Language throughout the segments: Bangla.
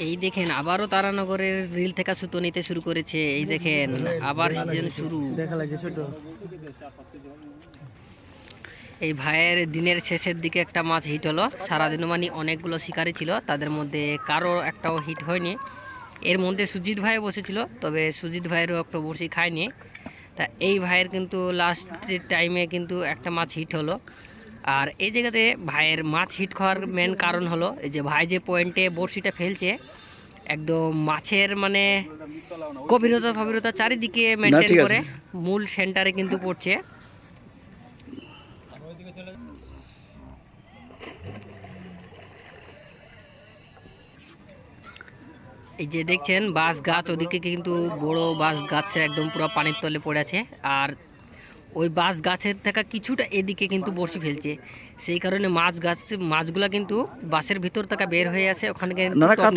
এই দেখেন আবারও তারানগরের রিল থেকে সুতো নিতে শুরু করেছে। এই দেখেন আবার সিজন শুরু। এই ভাইয়ের দিনের শেষের দিকে একটা মাছ হিট হলো। সারাদিনও মানে অনেকগুলো শিকারি ছিল, তাদের মধ্যে কারো একটাও হিট হয়নি। এর মধ্যে সুজিত ভাই বসেছিল, তবে সুজিত ভাইয়েরও একটা বড়শি খায়নি। তা এই ভাইয়ের কিন্তু লাস্টের টাইমে কিন্তু একটা মাছ হিট হলো। আর এই জায়গাতে ভাইয়ের মাছ হিট খাওয়ার মেন কারণ হলো এই যে ভাই যে পয়েন্টে বড়শিটা ফেলছে, একদম মাছের মানে গভীরতা চারিদিকে মেনটেন করে মূল সেন্টারে কিন্তু পড়ছে। এই যে দেখছেন বাঁশ গাছ, ওদিকে কিন্তু বড় বাঁশ গাছের একদম পুরো পানির তলে পড়ে আছে। আর ওই বাঁশ গাছের থেকে কিছুটা এদিকে কিন্তু বড়শি ফেলছে, সেই কারণে মাছগুলা কিন্তু বাঁশের ভিতর থেকে বের হয়ে আসে, ওখানে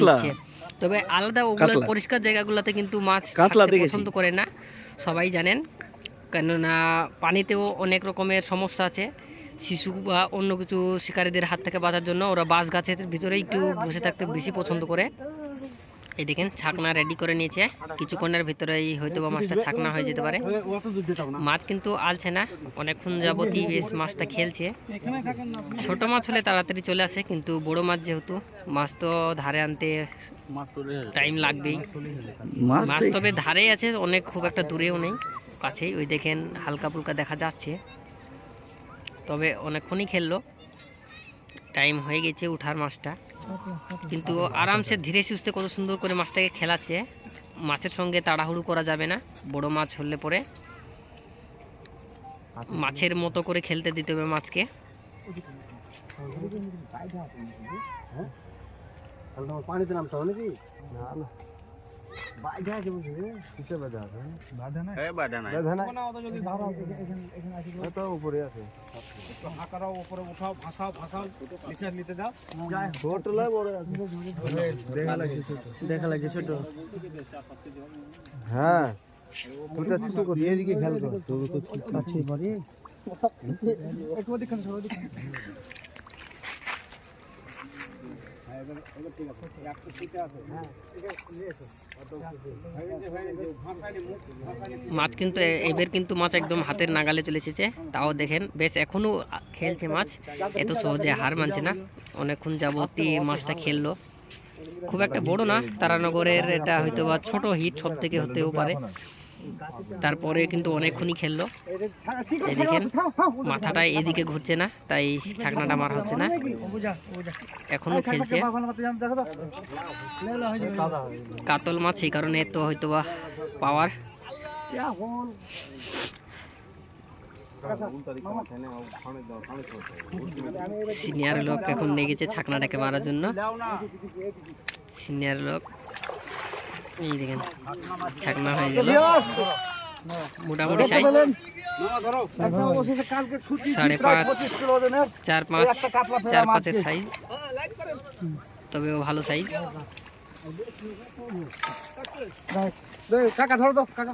নিচ্ছে। তবে আলাদা ওগুলো পরিষ্কার জায়গাগুলোতে কিন্তু মাছ পছন্দ করে না, সবাই জানেন। কেননা পানিতেও অনেক রকমের সমস্যা আছে, শিশু বা অন্য কিছু শিকারীদের হাত থেকে বাঁচার জন্য ওরা বাঁশ গাছের ভিতরে একটু বসে থাকতে বেশি পছন্দ করে। এই দেখেন ছাকনা রেডি করে নিয়েছে, কিছুক্ষণের ভিতরেই হয়তো বা মাছটা ছাকনা হয়ে যেতে পারে। মাছ কিন্তু আলছে না, অনেকক্ষণ যাবতই বেশ মাছটা খেলছে। ছোট মাছ হলে তাড়াতাড়ি চলে আসে, কিন্তু বড় মাছ যেহেতু, মাছ তো ধারে আনতে টাইম লাগবেই। মাছ তবে ধারেই আছে, অনেক খুব একটা দূরেও নেই, কাছেই। ওই দেখেন হালকা ফুলকা দেখা যাচ্ছে, তবে অনেকক্ষণই খেললো, টাইম হয়ে গেছে উঠার মাছটা। কিন্তু আরামসে ধীরে সুস্থে কত সুন্দর করে মাছটাকে খেলাচ্ছে। মাছের সঙ্গে তাড়াহুড়ো করা যাবে না, বড় মাছ হলে পরে মাছের মতো করে খেলতে দিতে হবে মাছকে। পানিতে নামতে হবে নাকি? দেখা লাগছে ছোট। হ্যাঁ এদিকে খেয়াল মাছ কিন্তু এবার কিন্তু মাছ একদম হাতের নাগালে চলে এসেছে, তাও দেখেন বেশ এখনো খেলছে মাছ, এত সহজে হার মানছে না। অনেকক্ষণ যাবতই মাছটা খেললো, খুব একটা বড় না, তারানগরের এটা হয়তো বা ছোট হিট সব থেকে হতেও পারে। তারপরে কিন্তু অনেকক্ষণই খেললো। এই দেখেন মাথাটা এদিকে ঘুরছে না, তাই ছাকনাটা মারা হচ্ছে না, এখনো খেলছে। কাতল মাছ, সেই কারণে তো হয়তো বা পাওয়ার। সিনিয়র লোক এখন নিয়ে গেছে ছাকনাটাকে মারার জন্য। সিনিয়র লোক এই দেখেন ছাকনা হয়ে গেল, মোটামুটি সাইজ 4.5 সাইজ, তবেও ভালো সাইজ। কাকা ধরো তো কাকা।